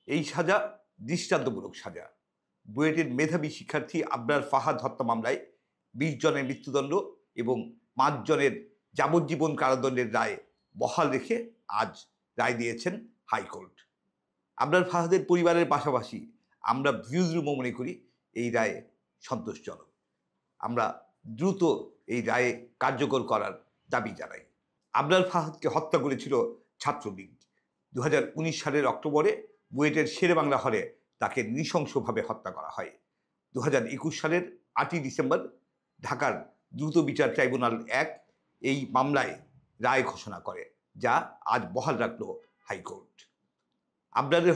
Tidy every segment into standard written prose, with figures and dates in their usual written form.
এই সাজা দৃষ্টান্তমূলক সাজা। বুয়েটের মেধাবী শিক্ষার্থী আবরার ফাহাদ হত্যা মামলায় ২০ জনের মৃত্যুদণ্ড এবং ৫ জনের যাবজ্জীবন কারাদণ্ডের রায় বহাল রেখে আজ রায় দিয়েছেন হাইকোর্ট। আবরার ফাহাদের পরিবারের পাশাপাশি আমরা ভিউজরুমও মনে করি এই রায় সন্তোষজনক। আমরা দ্রুত এই রায়ে কার্যকর করার দাবি জানাই। আবরার ফাহাদকে হত্যা করেছিল ছাত্রলীগ। ২০১৯ সালের অক্টোবরে বুয়েটের শেরেবাংলা হলে তাকে নৃশংসভাবে হত্যা করা হয়। ২০২১ সালের ৮ই ডিসেম্বর ঢাকার দ্রুত বিচার ট্রাইব্যুনাল ১ এই মামলায় রায় ঘোষণা করে, যা আজ বহাল রাখল হাইকোর্ট। আবরারের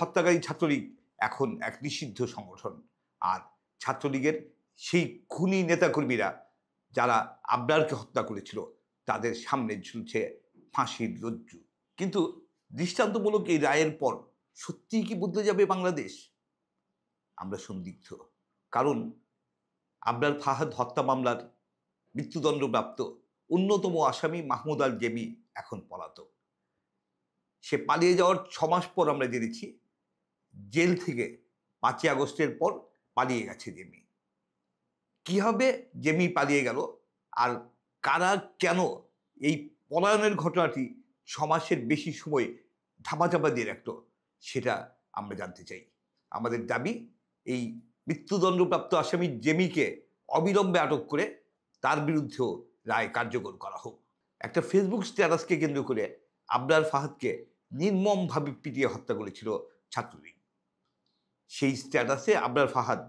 হত্যাকারী ছাত্রলীগ এখন এক নিষিদ্ধ সংগঠন, আর ছাত্রলীগের সেই খুনি নেতাকর্মীরা যারা আবরারকে হত্যা করেছিল তাদের সামনে ঝুলছে ফাঁসির রজ্জু। কিন্তু দৃষ্টান্তমূলক এই রায়ের পর সত্যিই কি বদলে যাবে বাংলাদেশ? আমরা সন্দিগ্ধ। কারণ আবরার ফাহাদ হত্যা মামলার মৃত্যুদণ্ডপ্রাপ্ত অন্যতম আসামি মাহমুদ আল জেমি এখন পলাতক। সে পালিয়ে যাওয়ার ৬ মাস পর আমরা জেনেছি জেল থেকে ৫ই আগস্টের পর পালিয়ে গেছে জেমি। কিভাবে জেমি পালিয়ে গেল আর কারা কেন এই পলায়নের ঘটনাটি ৬ মাসের বেশি সময় ধামাচাপা দিয়ে রাখল, সেটা আমরা জানতে চাই। আমাদের দাবি, এই মৃত্যুদণ্ডপ্রাপ্ত আসামি জেমিকে অবিলম্বে আটক করে তার বিরুদ্ধেও রায় কার্যকর করা হোক। একটা ফেসবুক স্ট্যাটাসকে কেন্দ্র করে আবরার ফাহাদকে নির্মমভাবে পিটিয়ে হত্যা করেছিল ছাত্রলীগ। সেই স্ট্যাটাসে আবরার ফাহাদ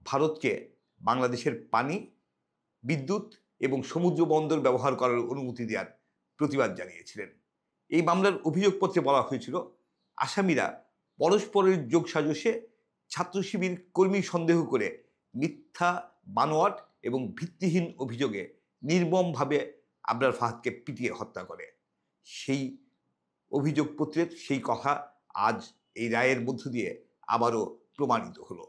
ভারতকে বাংলাদেশের পানি, বিদ্যুৎ এবং সমুদ্র বন্দর ব্যবহার করার অনুমতি দেওয়ার প্রতিবাদ জানিয়েছিলেন। এই মামলার অভিযোগপত্রে বলা হয়েছিল, আসামিরা পরস্পরের যোগসাজশে ছাত্র শিবির কর্মী সন্দেহ করে মিথ্যা, বানোয়াট এবং ভিত্তিহীন অভিযোগে নির্মমভাবে আবরার ফাহাদকে পিটিয়ে হত্যা করে। সেই অভিযোগপত্রের সেই কথা আজ এই রায়ের মধ্য দিয়ে আবারও প্রমাণিত হলো।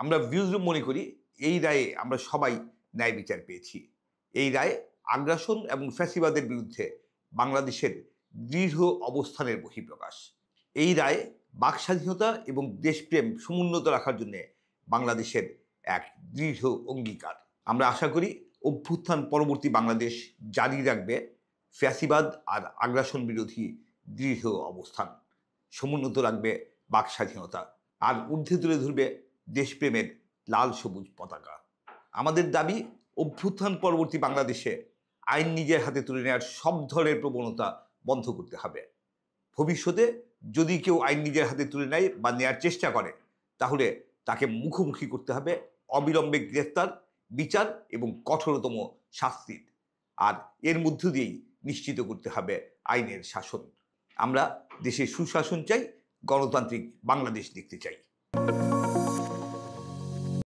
আমরা ভিউজরুম মনে করি এই রায়ে আমরা সবাই ন্যায় বিচার পেয়েছি। এই রায় আগ্রাসন এবং ফ্যাসিবাদের বিরুদ্ধে বাংলাদেশের দৃঢ় অবস্থানের বহিঃপ্রকাশ। এই রায় বাকস্বাধীনতা এবং দেশপ্রেম সমুন্নত রাখার জন্য বাংলাদেশের এক দৃঢ় অঙ্গীকার। আমরা আশা করি অভ্যুত্থান পরবর্তী বাংলাদেশ জারি রাখবে ফ্যাসিবাদ আর আগ্রাসন বিরোধী দৃঢ় অবস্থান, সমুন্নত রাখবে বাকস্বাধীনতা, আর ঊর্ধ্বে তুলে ধরবে দেশপ্রেমের লাল সবুজ পতাকা। আমাদের দাবি, অভ্যুত্থান পরবর্তী বাংলাদেশে আইন নিজের হাতে তুলে নেওয়ার সব ধরনের প্রবণতা বন্ধ করতে হবে। ভবিষ্যতে যদি কেউ আইন নিজের হাতে তুলে নেয় বা নেয়ার চেষ্টা করে, তাহলে তাকে মুখোমুখি করতে হবে অবিলম্বে গ্রেফতার, বিচার এবং কঠোরতম শাস্তির। আর এর মধ্য দিয়েই নিশ্চিত করতে হবে আইনের শাসন। আমরা দেশে সুশাসন চাই, গণতান্ত্রিক বাংলাদেশ দেখতে চাই।